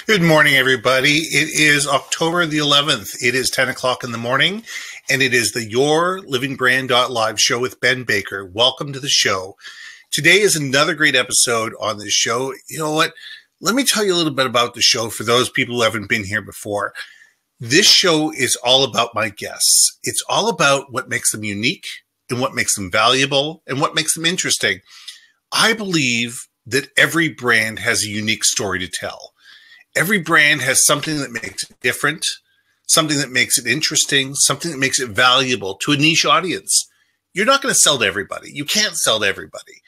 Good morning, everybody. It is October the 11th. It is 10 o'clock in the morning, and it is the YourLIVINGBrand.live show with Ben Baker. Welcome to the show. Today is another great episode on this show. You know what? Let me tell you a little bit about the show for those people who haven't been here before. This show is all about my guests. It's all about what makes them unique and what makes them valuable and what makes them interesting. I believe that every brand has a unique story to tell. Every brand has something that makes it different, something that makes it interesting, something that makes it valuable to a niche audience. You're not going to sell to everybody. You can't sell to everybody.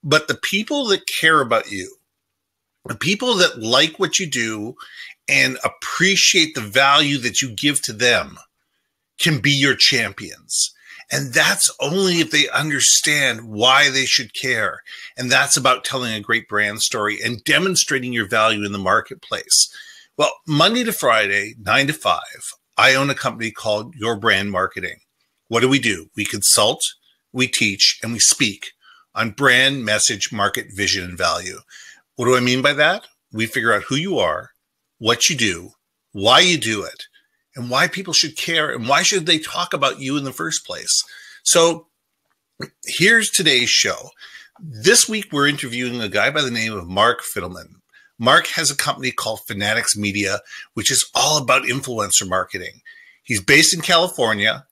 But the people that care about you, the people that like what you do and appreciate the value that you give to them can be your champions. And that's only if they understand why they should care. And that's about telling a great brand story and demonstrating your value in the marketplace. Well, Monday to Friday, 9 to 5, I own a company called Your Brand Marketing. What do? We consult, we teach, and we speak on brand, message, market, vision, and value. What do I mean by that? We figure out who you are, what you do, why you do it, and why people should care, and why should they talk about you in the first place. So here's today's show. This week, we're interviewing a guy by the name of Mark Fidelman. Mark has a company called Fanatics Media, which is all about influencer marketing. He's based in California,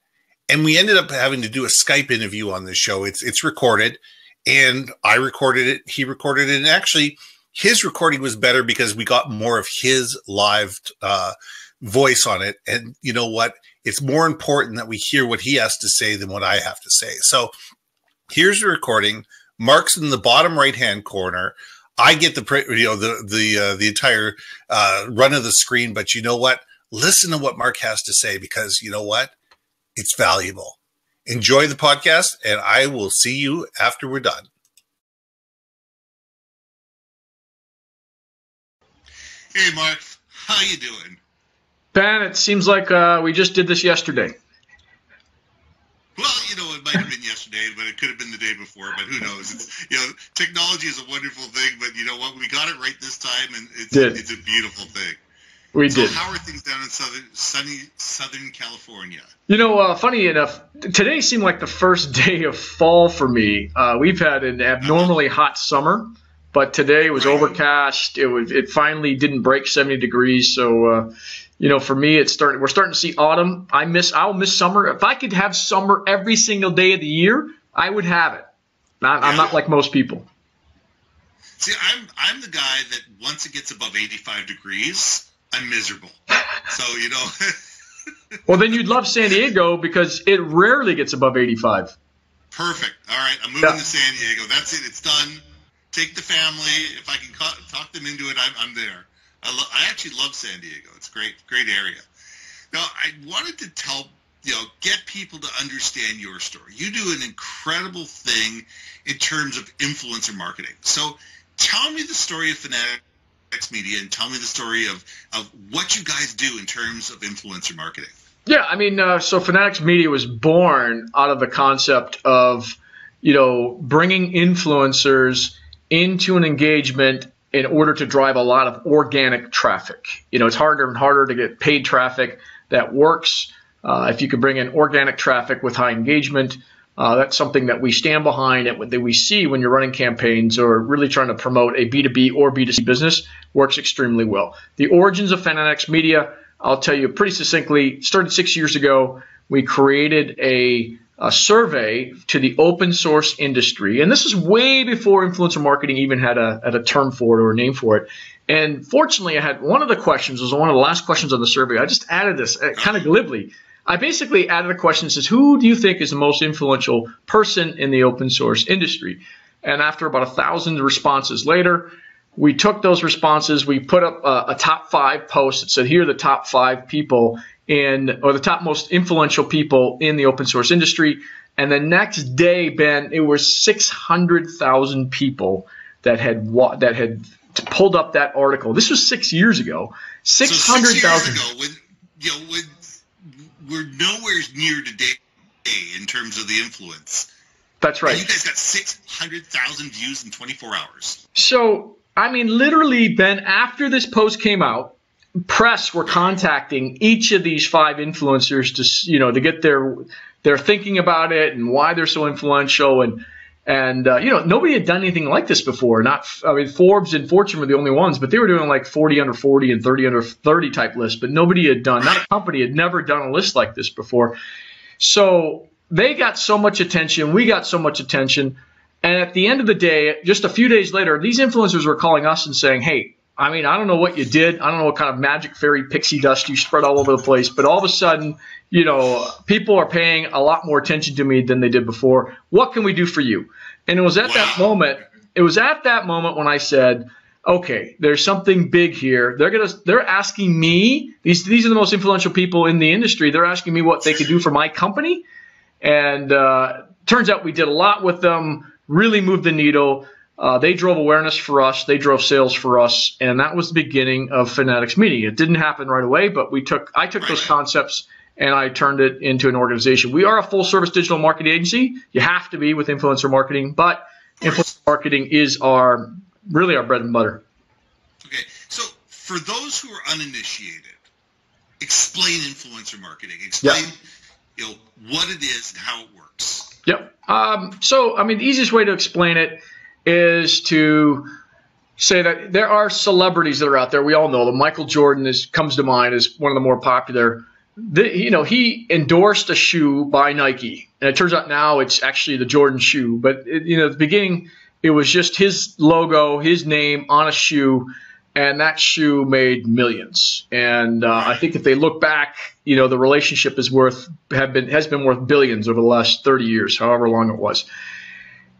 and we ended up having to do a Skype interview on this show. It's recorded, and I recorded it. He recorded it, and actually, his recording was better because we got more of his live voice on it. And you know what? It's more important that we hear what he has to say than what I have to say. So here's the recording. Mark's in the bottom right-hand corner. I get the entire run of the screen, but you know what? Listen to what Mark has to say, because you know what? It's valuable. Enjoy the podcast, and I will see you after we're done. Hey, Mark. How you doing? Ben, it seems like we just did this yesterday. Well, you know, it might have been yesterday, but it could have been the day before, but who knows? It's, technology is a wonderful thing, but you know what? We got it right this time, and it's a beautiful thing. We did. How are things down in sunny Southern California? You know, funny enough, today seemed like the first day of fall for me. We've had an abnormally hot summer, but today was overcast. It finally didn't break 70 degrees, so you know, for me, we're starting to see autumn. I'll miss summer. If I could have summer every single day of the year, I would have it. I'm not like most people. See, I'm the guy that once it gets above 85 degrees, I'm miserable. So, you know. Well, then you'd love San Diego because it rarely gets above 85. Perfect. All right, I'm moving to San Diego. That's it. It's done. Take the family. If I can talk them into it, I'm there. I actually love San Diego. It's a great area. Now, I wanted to get people to understand your story. You do an incredible thing in terms of influencer marketing. So tell me the story of Fanatics Media, and tell me the story of what you guys do in terms of influencer marketing. Yeah, I mean, so Fanatics Media was born out of the concept of, bringing influencers into an engagement in order to drive a lot of organic traffic. It's harder and harder to get paid traffic that works. If you could bring in organic traffic with high engagement, that's something that we stand behind, that we see when you're running campaigns or really trying to promote a B2B or B2C business, works extremely well. The origins of Fanatics Media, I'll tell you pretty succinctly, started 6 years ago. We created a survey to the open source industry, and this is way before influencer marketing even had a term for it or a name for it. And fortunately, I had one of the questions was one of the last questions on the survey. I just added this kind of glibly. I basically added a question that says, who do you think is the most influential person in the open source industry? And after about 1,000 responses later, we took those responses, we put up a top 5 post that said, here are the top 5 people or the top most influential people in the open source industry. And the next day, Ben, it was 600,000 people that had pulled up that article. This was 6 years ago. 600,000. So 6 years ago, we're nowhere near today in terms of the influence. That's right. And you guys got 600,000 views in 24 hours. So I mean, literally, Ben, after this post came out, press were contacting each of these 5 influencers to get their thinking about it and why they're so influential, and nobody had done anything like this before. Forbes and Fortune were the only ones, but they were doing like 40 under 40 and 30 under 30 type lists, but nobody had done, not a company had never done a list like this before. So they got so much attention, we got so much attention, and at the end of the day, just a few days later, these influencers were calling us and saying, hey, I don't know what you did. I don't know what kind of magic fairy pixie dust you spread all over the place, but all of a sudden, people are paying a lot more attention to me than they did before. What can we do for you? And it was at that moment when I said, okay, there's something big here. They're asking me, these are the most influential people in the industry. They're asking me what they could do for my company. And turns out we did a lot with them, really moved the needle. They drove awareness for us. They drove sales for us. And that was the beginning of Fanatics Media. It didn't happen right away, but I took those concepts and I turned it into an organization. We are a full-service digital marketing agency. You have to be with influencer marketing, but influencer marketing is really our bread and butter. Okay, so for those who are uninitiated, explain influencer marketing. Explain what it is and how it works. Yep. The easiest way to explain it is to say that there are celebrities that are out there. We all know them. Michael Jordan comes to mind as one of the more popular. He endorsed a shoe by Nike, and it turns out now it's actually the Jordan shoe. But at the beginning, it was just his logo, his name on a shoe, and that shoe made millions. And I think if they look back, the relationship has been worth billions over the last 30 years, however long it was.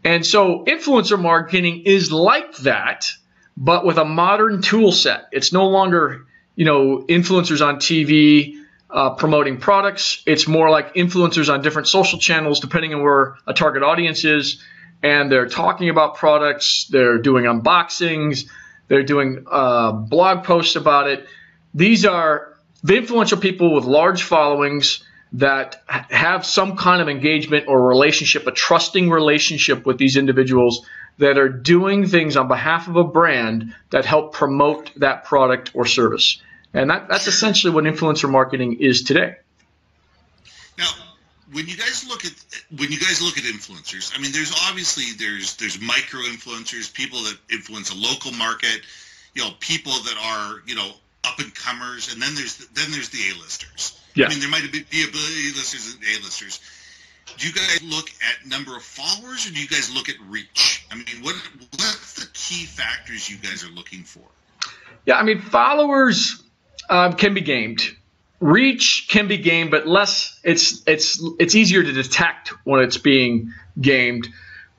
And so influencer marketing is like that, but with a modern tool set. It's no longer, influencers on TV promoting products. It's more like influencers on different social channels, depending on where a target audience is. And they're talking about products. They're doing unboxings. They're doing blog posts about it. These are the influential people with large followings that have some kind of engagement or relationship, a trusting relationship with these individuals that are doing things on behalf of a brand that help promote that product or service. And that's essentially what influencer marketing is today. Now, when you guys look at influencers, there's micro influencers, people that influence a local market, people that are up and comers, and then there's the A-listers. Yeah. There might be A-listers and A-listers. Do you guys look at number of followers, or do you guys look at reach? What's the key factors you guys are looking for? Yeah, followers can be gamed. Reach can be gamed, but less. It's easier to detect when it's being gamed.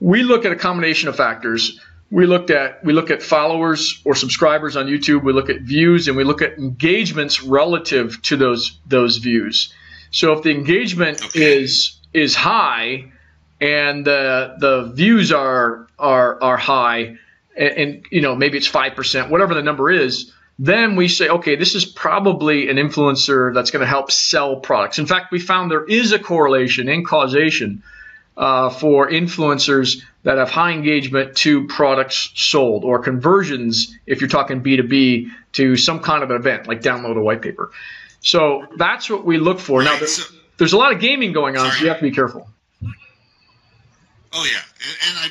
We look at a combination of factors. We look at followers or subscribers on YouTube. We look at views, and we look at engagements relative to those views. So if the engagement is high and the views are high, and maybe it's 5%, whatever the number is, then we say, okay, this is probably an influencer that's going to help sell products. In fact, we found there is a correlation and causation for influencers that have high engagement to products sold, or conversions, if you're talking B2B, to some kind of an event, like download a white paper. So that's what we look for. Now, there's a lot of gaming going on, so you have to be careful. Oh, yeah.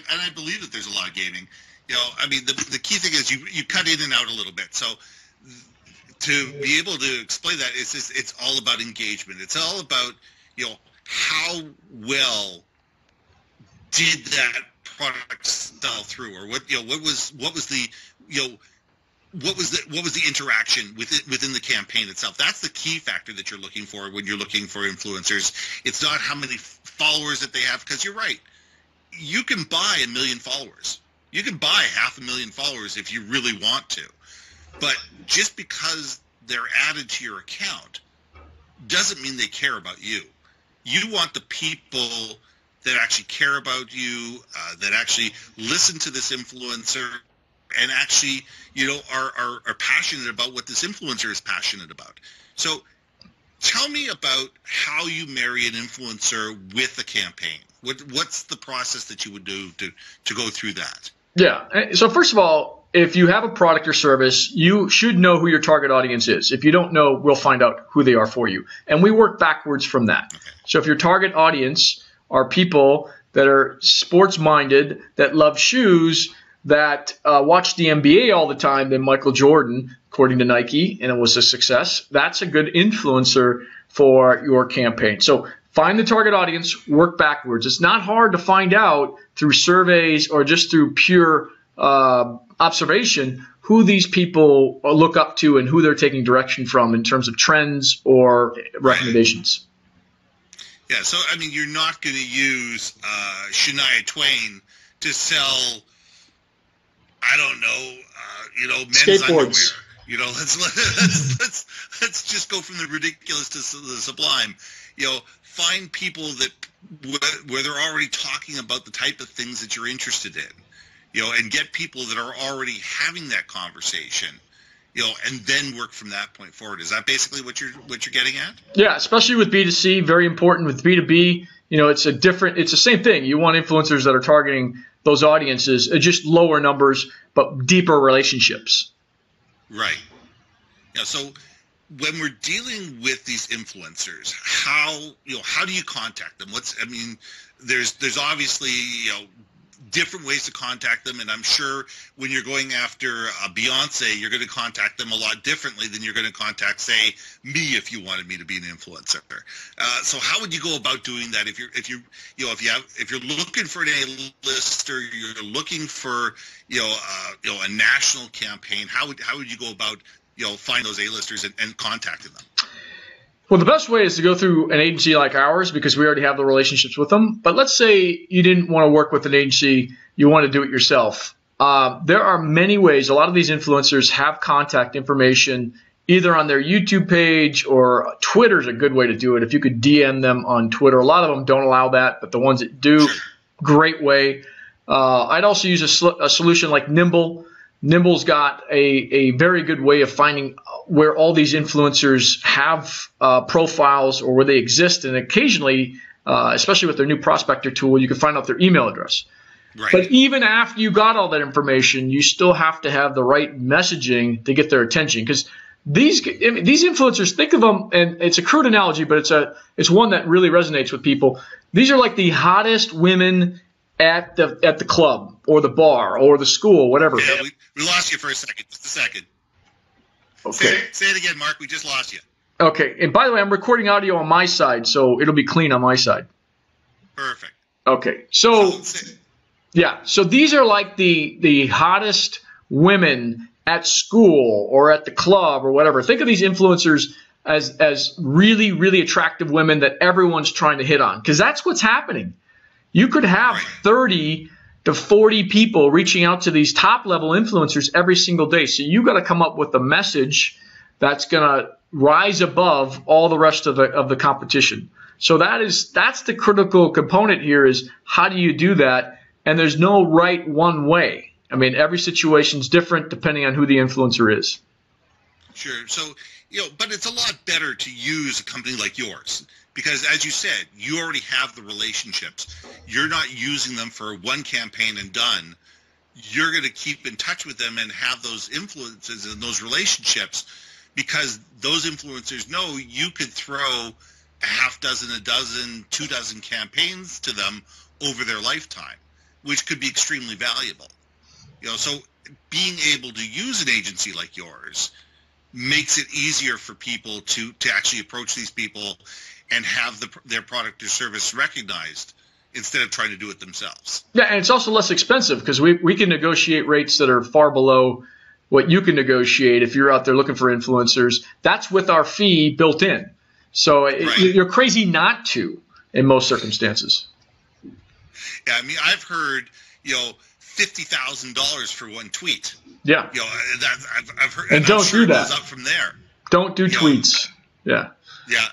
And I believe that there's a lot of gaming. The key thing is you cut in and out a little bit. So to be able to explain that, it's all about engagement. It's all about, how well did that product sell through, or what was the interaction within the campaign itself. That's the key factor that you're looking for when you're looking for influencers. It's not how many followers that they have, because you're right. You can buy 1 million followers. You can buy 500,000 followers if you really want to. But just because they're added to your account doesn't mean they care about you. You want the people that actually care about you, that actually listen to this influencer, and actually, are passionate about what this influencer is passionate about. So tell me about how you marry an influencer with a campaign. What's the process that you would do to go through that? Yeah. So first of all, if you have a product or service, you should know who your target audience is. If you don't know, we'll find out who they are for you. And we work backwards from that. So if your target audience are people that are sports-minded, that love shoes, that watch the NBA all the time, then Michael Jordan, according to Nike, and it was a success, that's a good influencer for your campaign. So find the target audience, work backwards. It's not hard to find out through surveys or just through pure observation who these people look up to and who they're taking direction from in terms of trends or recommendations. Yeah, so I mean, you're not going to use Shania Twain to sell, I don't know, men's skateboards. Underwear. Let's just go from the ridiculous to the sublime. Find people that where they're already talking about the type of things that you're interested in, and get people that are already having that conversation, and then work from that point forward. Is that basically what you're getting at? Yeah, especially with B2C, very important. With B2B, it's the same thing. You want influencers that are targeting those audiences, just lower numbers, but deeper relationships. Right. Yeah. So when we're dealing with these influencers, how do you contact them? There's obviously, different ways to contact them, and I'm sure when you're going after a Beyonce, you're going to contact them a lot differently than you're going to contact, say, me if you wanted me to be an influencer. So how would you go about doing that if you're looking for an A-lister, you're looking for a national campaign? How would you go about find those A-listers and contacting them? Well, the best way is to go through an agency like ours because we already have the relationships with them. But let's say you didn't want to work with an agency, you want to do it yourself. There are many ways. A lot of these influencers have contact information either on their YouTube page, or Twitter is a good way to do it. If you could DM them on Twitter. A lot of them don't allow that, but the ones that do, great way. I'd also use a solution like Nimble. Nimble's got a very good way of finding where all these influencers have profiles or where they exist, and occasionally, especially with their new prospector tool, you can find out their email address. Right. But even after you got all that information, you still have to have the right messaging to get their attention, because these influencers, think of them, and it's a crude analogy, but it's one that really resonates with people. These are like the hottest women at the club or the bar or the school, whatever. Yeah, we lost you for a second. Just a second. Okay. Say it again, Mark. We just lost you. Okay. And by the way, I'm recording audio on my side, so it'll be clean on my side. Perfect. Okay. So these are like the hottest women at school or at the club or whatever. Think of these influencers as really, really attractive women that everyone's trying to hit on, because that's what's happening. You could have 30 to 40 people reaching out to these top-level influencers every single day. So you got to come up with a message that's going to rise above all the rest of the competition. So that's the critical component here, is how do you do that? And there's no right one way. I mean, every situation is different depending on who the influencer is. Sure. So, but it's a lot better to use a company like yours. Because, as you said, you already have the relationships. You're not using them for one campaign and done. You're going to keep in touch with them and have those influences and those relationships, because those influencers know you could throw a half dozen, a dozen, 2 dozen campaigns to them over their lifetime, which could be extremely valuable. So being able to use an agency like yours makes it easier for people to actually approach these people and have their product or service recognized instead of trying to do it themselves. Yeah, and it's also less expensive because we can negotiate rates that are far below what you can negotiate if you're out there looking for influencers. That's with our fee built in. So you're crazy not to in most circumstances. Yeah, I mean, I've heard, $50,000 for one tweet. Yeah. I've heard, and don't do that. It goes up from there. Don't do tweets. Yeah. Yeah.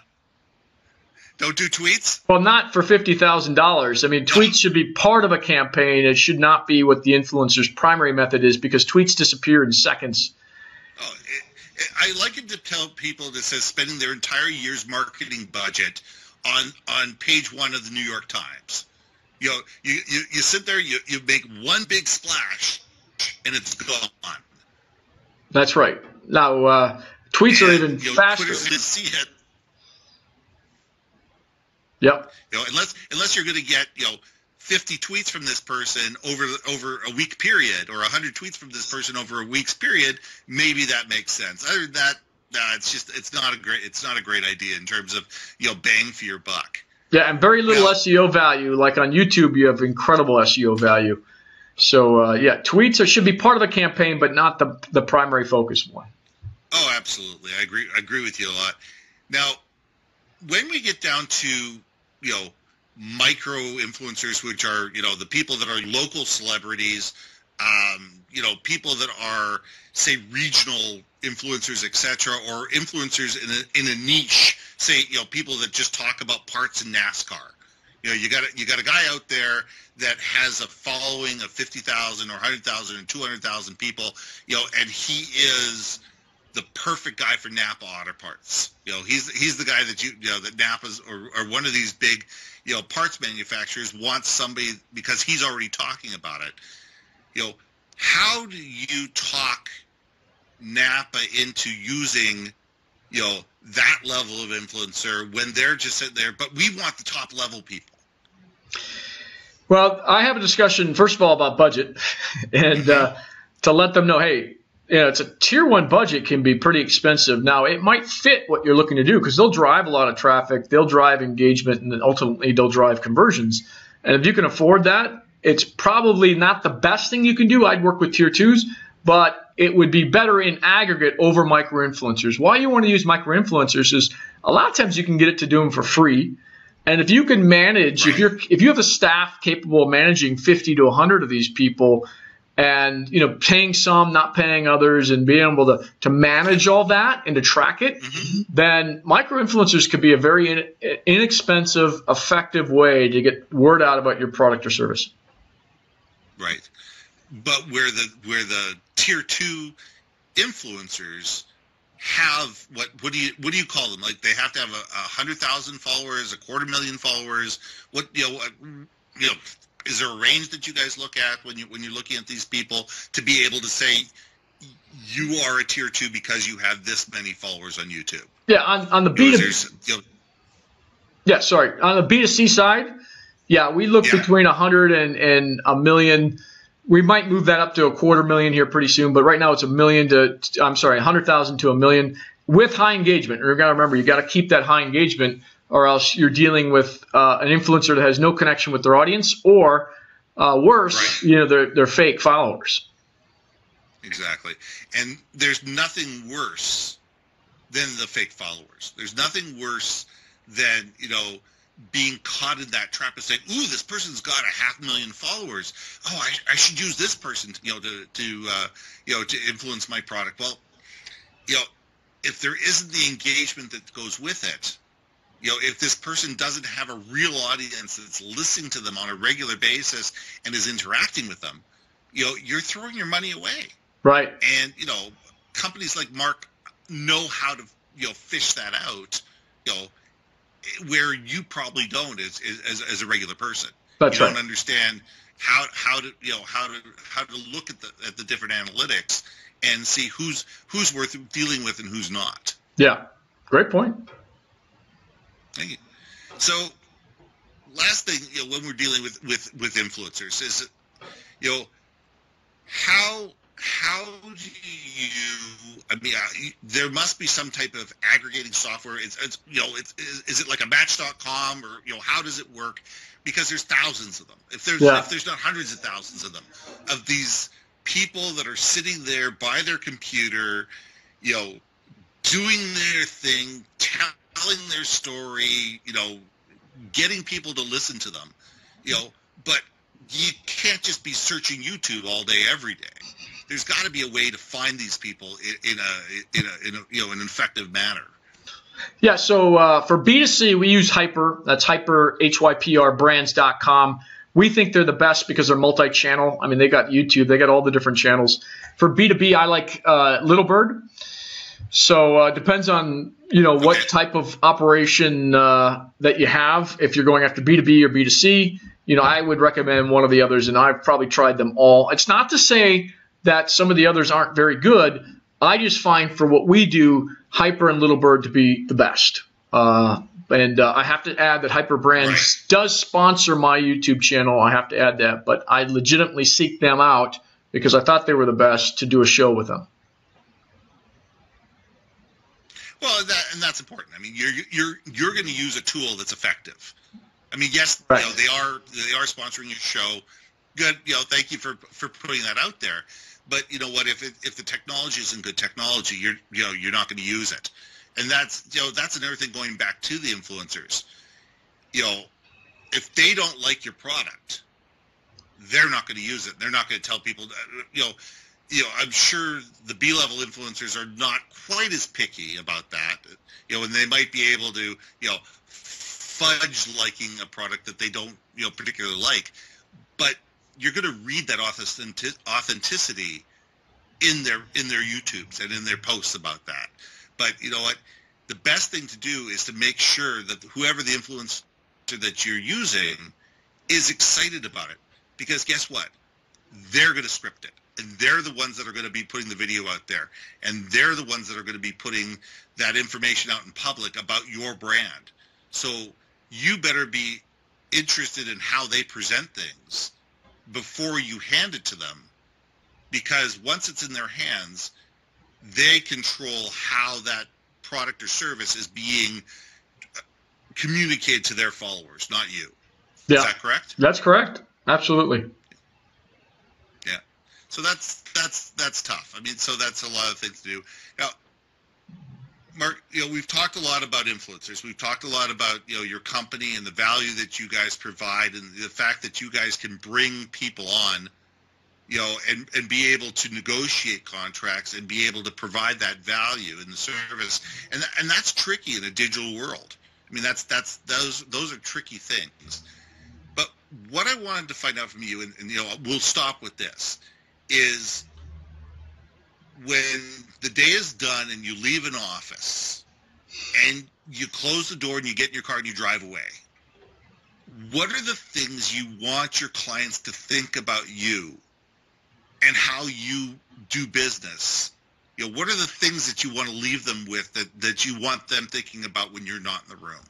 Don't do tweets? Well, not for $50,000. I mean, tweets should be part of a campaign. It should not be what the influencer's primary method is, because tweets disappear in seconds. Oh, I like it to tell people that says spending their entire year's marketing budget on page 1 of the New York Times. You sit there, you make one big splash, and it's gone. That's right. Now, tweets are even faster. Twitter's going to see it. Yep. Unless you're going to get 50 tweets from this person over a week period, or 100 tweets from this person over a week's period, maybe that makes sense. Other than that, it's not a great idea in terms of bang for your buck. Yeah, and very little SEO value. Like on YouTube, you have incredible SEO value. So yeah, tweets should be part of a campaign, but not the primary focus one. Oh, absolutely. I agree with you a lot. Now, when we get down to micro influencers, which are the people that are local celebrities, people that are, say, regional influencers, etc., or influencers in a niche, say people that just talk about parts in NASCAR. You got a guy out there that has a following of 50,000 or 100,000 and 200,000 people, and he is the perfect guy for Napa Auto Parts. He's the guy that that Napa's or one of these big parts manufacturers wants somebody because he's already talking about it. How do you talk Napa into using that level of influencer when they're just sitting there, but we want the top level people? Well, I have a discussion, first of all, about budget, and to let them know, hey, it's a tier 1 budget can be pretty expensive. Now, it might fit what you're looking to do because they'll drive a lot of traffic, they'll drive engagement, and then ultimately they'll drive conversions. And if you can afford that, it's probably not the best thing you can do. I'd work with tier 2s, but it would be better in aggregate over micro-influencers. Why you want to use micro-influencers is a lot of times you can get it to do them for free. And if you can manage, if you have a staff capable of managing 50 to 100 of these people, and paying some, not paying others, and being able to manage all that and to track it, then micro-influencers could be a very inexpensive, effective way to get word out about your product or service. Right, but where the tier 2 influencers have what do you call them? Like they have to have 100,000 followers, 250,000 followers. What is there a range that you guys look at when you're looking at these people to be able to say you are a tier 2 because you have this many followers on YouTube? Yeah, on the B2B. Yeah, sorry. On the B2C side, yeah, we look between 100 and a million. We might move that up to 250,000 here pretty soon, but right now it's 100,000 to a million with high engagement. And you got to remember, you got to keep that high engagement, or else you're dealing with an influencer that has no connection with their audience, or worse, they're fake followers. Exactly, and there's nothing worse than the fake followers. There's nothing worse than being caught in that trap of saying, "Ooh, this person's got 500,000 followers. Oh, I should use this person, to influence my product." Well, if there isn't the engagement that goes with it, if this person doesn't have a real audience that's listening to them on a regular basis and is interacting with them, you're throwing your money away. Right. And companies like Mark know how to fish that out. Where you probably don't as a regular person. That's right. You don't understand how to look at the different analytics and see who's worth dealing with and who's not. Yeah, great point. Thank you. So, last thing, when we're dealing with influencers is, how do you? I mean, there must be some type of aggregating software. Is it like a Match.com, or how does it work? Because there's thousands of them. If there's not hundreds of thousands of them, of these people that are sitting there by their computer, doing their thing, telling their story, getting people to listen to them, but you can't just be searching YouTube all day, every day. There's got to be a way to find these people in an effective manner. Yeah. So for B2C, we use Hyper. That's Hyper, HYPR brands.com. We think they're the best because they're multi-channel. I mean, they got YouTube, they got all the different channels. For B2B, I like Little Bird. So it depends on what type of operation that you have. If you're going after B2B or B2C, I would recommend one of the others, and I've probably tried them all. It's not to say that some of the others aren't very good. I just find for what we do, Hyper and Little Bird to be the best. I have to add that Hyper Brands does sponsor my YouTube channel. I have to add that, but I legitimately seek them out because I thought they were the best to do a show with them. Well, that's important. I mean, you're going to use a tool that's effective. I mean, yes, you know, they are sponsoring your show. Good, you know, thank you for putting that out there. But you know what? If the technology isn't good technology, you're not going to use it. And that's another thing going back to the influencers. You know, if they don't like your product, they're not going to use it. They're not going to tell people. You know, I'm sure the B-level influencers are not quite as picky about that. You know, and they might be able to, you know, fudge liking a product that they don't, you know, particularly like. But you're going to read that authenticity in their YouTubes and in their posts about that. But you know what? The best thing to do is to make sure that whoever the influencer that you're using is excited about it. Because guess what? They're going to script it. And they're the ones that are going to be putting the video out there. And they're the ones that are going to be putting that information out in public about your brand. So you better be interested in how they present things before you hand it to them. Because once it's in their hands, they control how that product or service is being communicated to their followers, not you. Yeah. Is that correct? That's correct. Absolutely. Yeah. So that's tough. I mean, so that's a lot of things to do. Now, Mark, you know, we've talked a lot about influencers. We've talked a lot about, you know, your company and the value that you guys provide and the fact that you guys can bring people on, you know, and be able to negotiate contracts and be able to provide that value in the service. And that's tricky in a digital world. I mean, those are tricky things. But what I wanted to find out from you, and you know, we'll stop with this, is when the day is done and you leave an office and you close the door and you get in your car and you drive away, what are the things you want your clients to think about you and how you do business? You know, what are the things that you want to leave them with that you want them thinking about when you're not in the room?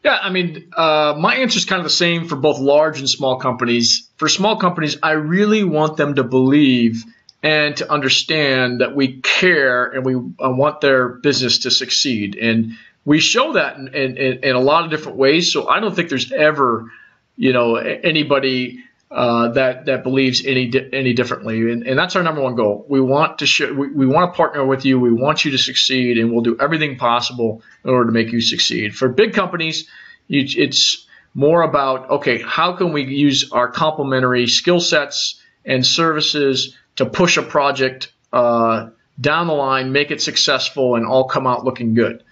Yeah, I mean, my answer is kind of the same for both large and small companies. For small companies, I really want them to believe and to understand that we care and we want their business to succeed. And we show that in a lot of different ways. So I don't think there's ever, you know, anybody that believes any differently. And that's our number one goal. We want to we want to partner with you. We want you to succeed, and we'll do everything possible in order to make you succeed. For big companies, it's more about, okay, how can we use our complementary skill sets and services to push a project down the line, make it successful, and all come out looking good.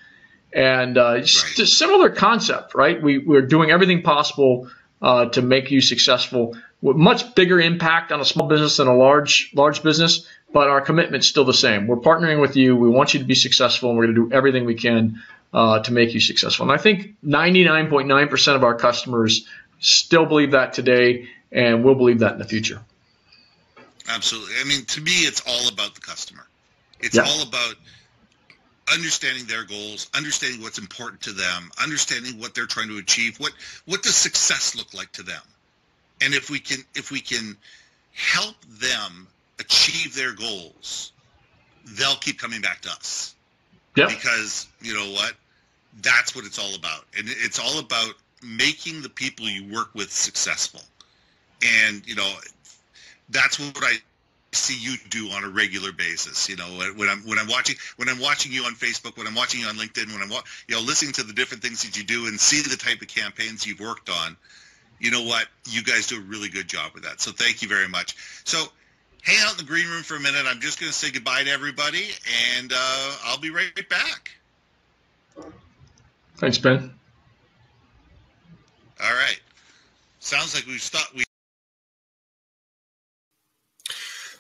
And it's a similar concept, right? We're doing everything possible to make you successful, with much bigger impact on a small business than a large business, but our commitment's still the same. We're partnering with you. We want you to be successful, and we're going to do everything we can to make you successful. And I think 99.9% of our customers still believe that today, and will believe that in the future. Absolutely. I mean, to me, it's all about the customer. It's all about understanding their goals, understanding what's important to them, understanding what they're trying to achieve. What does success look like to them? And if we can help them achieve their goals, they'll keep coming back to us. Yeah. Because you know what? That's what it's all about. And it's all about making the people you work with successful. And, you know, that's what I see you do on a regular basis. You know, when I'm watching you on Facebook, when I'm watching you on LinkedIn, when I'm listening to the different things that you do and see the type of campaigns you've worked on, you know what? You guys do a really good job with that. So thank you very much. So hang out in the green room for a minute. I'm just going to say goodbye to everybody, and I'll be right back. Thanks, Ben. All right. Sounds like we've stopped.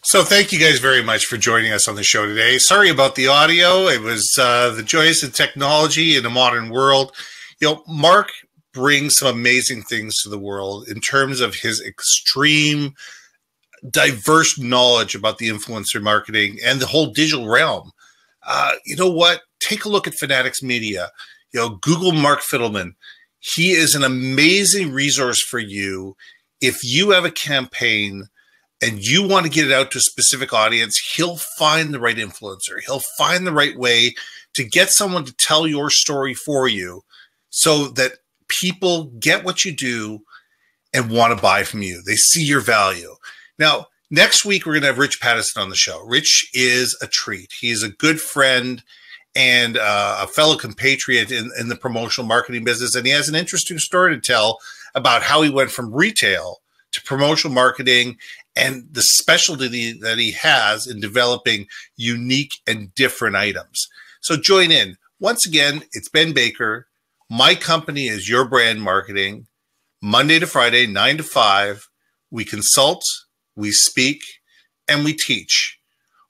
So thank you guys very much for joining us on the show today. Sorry about the audio. It was the joys of technology in a modern world. You know, Mark brings some amazing things to the world in terms of his extreme diverse knowledge about the influencer marketing and the whole digital realm. You know what? Take a look at Fanatics Media. Google Mark Fidelman. He is an amazing resource for you. If you have a campaign and you want to get it out to a specific audience, he'll find the right influencer. He'll find the right way to get someone to tell your story for you so that people get what you do and want to buy from you. They see your value. Now, next week, we're going to have Rich Pattison on the show. Rich is a treat. He's a good friend and a fellow compatriot in the promotional marketing business. And he has an interesting story to tell about how he went from retail to promotional marketing and the specialty that he has in developing unique and different items. So join in. Once again, it's Ben Baker. My company is Your Brand Marketing. Monday to Friday, 9 to 5. We consult, we speak, and we teach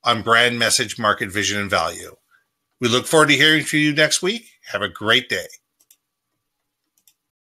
on brand, message, market, vision, and value. We look forward to hearing from you next week. Have a great day.